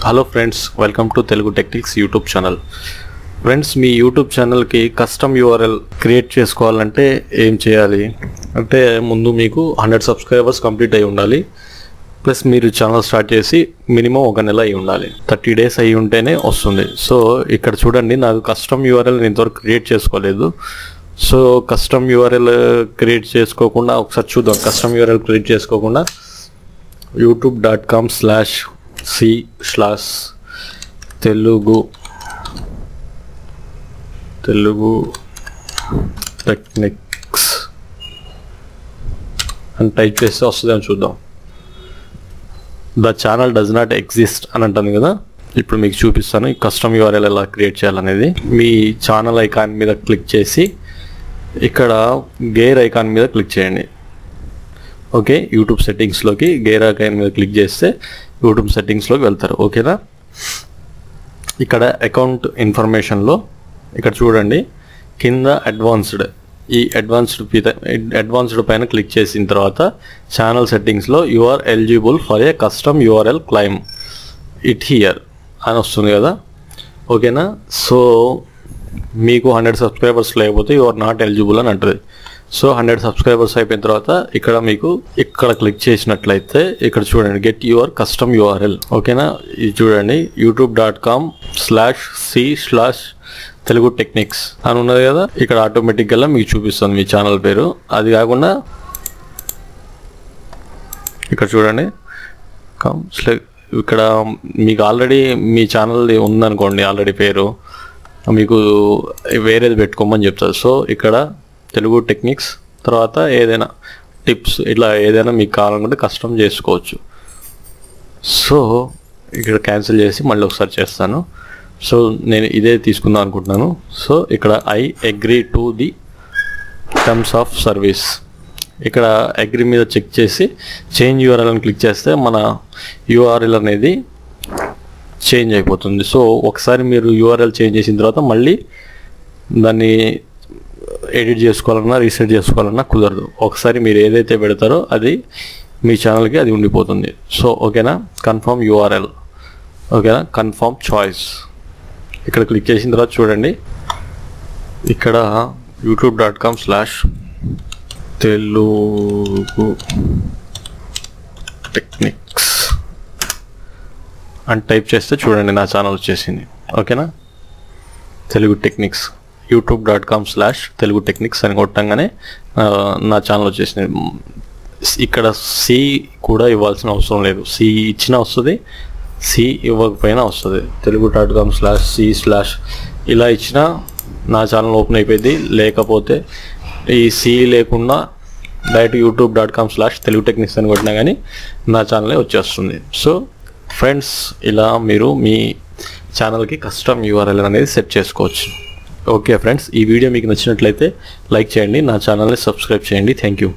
Hello friends, welcome to Telugu techniques YouTube channel. Friends, me YouTube ఛానల్కి custom URL create చేసుకోవాలంటే ఏం చేయాలి అంటే, ముందు మీకు 100 సబ్స్క్రైబర్స్ కంప్లీట్ అయి ఉండాలి. ప్లస్ మీరు ఛానల్ స్టార్ట్ చేసి మినిమం 1 నెల అయి ఉండాలి. 30 డేస్ అయి ఉంటేనే వస్తుంది. సో ఇక్కడ చూడండి, నాకు కస్టమ్ యూఆర్ఎల్ ఇంతవరకు క్రియేట్ చేసుకోలేదు. సో కస్టమ్ యూఆర్ఎల్ క్రియేట్ చేసుకోకుండా ఒకసారి చూద్దాం. కస్టమ్ యూఆర్ఎల్ క్రియేట్ చేసుకోకుండా youtube.com/c/telugu techniques అని టైప్ చేస్తే వస్తుంది అని చూద్దాం. The channel does not exist అని అంటుంది కదా. ఇప్పుడు మీకు చూపిస్తాను ఈ కస్టమ్ యూఆర్ఎల్ ఎలా క్రియేట్ చేయాలనేది. మీ ఛానల్ ఐకాన్ మీద క్లిక్ చేసి ఇక్కడ గేర్ ఐకాన్ మీద క్లిక్ చేయండి. ఓకే, యూట్యూబ్ సెట్టింగ్స్లోకి గేర్ ఐకాన్ మీద క్లిక్ చేస్తే యూట్యూబ్ సెట్టింగ్స్లోకి వెళ్తారు. ఓకేనా, ఇక్కడ అకౌంట్ ఇన్ఫర్మేషన్లో ఇక్కడ చూడండి కింద ఈ అడ్వాన్స్డ్ పైన క్లిక్ చేసిన తర్వాత ఛానల్ సెట్టింగ్స్లో you are eligible for a custom URL claim it here అని వస్తుంది కదా. ఓకేనా, సో మీకు 100 సబ్స్క్రైబర్స్ లేకపోతే యు ఆర్ నాట్ ఎలిజిబుల్ అని అంటుంది. సో 100 సబ్స్క్రైబర్స్ అయిపోయిన తర్వాత ఇక్కడ క్లిక్ చేసినట్లయితే ఇక్కడ చూడండి గెట్ యువర్ కస్టమ్ యూఆర్ఎల్. ఓకేనా, ఇది చూడండి youtube.com/c/telugu techniques అని ఉన్నది కదా. ఇక్కడ ఆటోమేటిక్గా మీకు చూపిస్తుంది మీ ఛానల్ పేరు. అది కాకుండా ఇక్కడ చూడండి ఇక్కడ మీకు ఆల్రెడీ మీ ఛానల్ ఉందనుకోండి, ఆల్రెడీ పేరు, మీకు వేరేది పెట్టుకోమని చెప్తారు. సో ఇక్కడ తెలుగు టెక్నిక్స్ తర్వాత ఏదైనా టిప్స్ ఇట్లా ఏదైనా మీకు కావాలనుకుంటే కస్టమ్ చేసుకోవచ్చు. సో ఇక్కడ క్యాన్సిల్ చేసి మళ్ళీ ఒకసారి చేస్తాను. సో నేను ఇదే తీసుకుందాం అనుకుంటున్నాను. సో ఇక్కడ I agree to the terms of service, ఇక్కడ అగ్రీ మీద చెక్ చేసి చేంజ్ యూఆర్ఎల్ అని క్లిక్ చేస్తే మన యూఆర్ఎల్ అనేది చేంజ్ అయిపోతుంది. సో ఒకసారి మీరు యూఆర్ఎల్ చేంజ్ చేసిన తర్వాత మళ్ళీ దాన్ని ఎడిట్ చేసుకోవాలన్నా రీసెట్ చేసుకోవాలన్నా కుదరదు. ఒకసారి మీరు ఏదైతే పెడతారో అది మీ ఛానల్కి అది ఉండిపోతుంది. సో ఓకేనా, కన్ఫర్మ్ యూఆర్ఎల్. ఓకేనా, కన్ఫర్మ్ చాయిస్ ఇక్కడ క్లిక్ చేసిన తర్వాత చూడండి ఇక్కడ youtube.com/telugu techniques అని టైప్ చేస్తే చూడండి నా ఛానల్ వచ్చేసింది. ఓకేనా, తెలుగు టెక్నిక్స్ youtube.com/telugu techniques అని కొట్టంగానే నా ఛానల్ వచ్చేసింది. ఇక్కడ సి కూడా ఇవ్వాల్సిన అవసరం లేదు. సి ఇచ్చినా వస్తుంది, సి ఇవ్వకపోయినా వస్తుంది. telugu.com/c/ ఇలా ఇచ్చినా నా ఛానల్ ఓపెన్ అయిపోయింది. లేకపోతే ఈ సి లేకుండా డైరెక్ట్ youtube.com/telugu techniques అని కొట్టినా కానీ నా ఛానలే వచ్చేస్తుంది. సో ఫ్రెండ్స్, ఇలా మీరు మీ ఛానల్కి కస్టమ్ యూఆర్ఎల్ అనేది సెట్ చేసుకోవచ్చు. ఓకే ఫ్రెండ్స్, ఈ వీడియో మీకు నచ్చినట్లయితే లైక్ చేయండి, నా ఛానల్ని సబ్స్క్రైబ్ చేయండి. Thank you.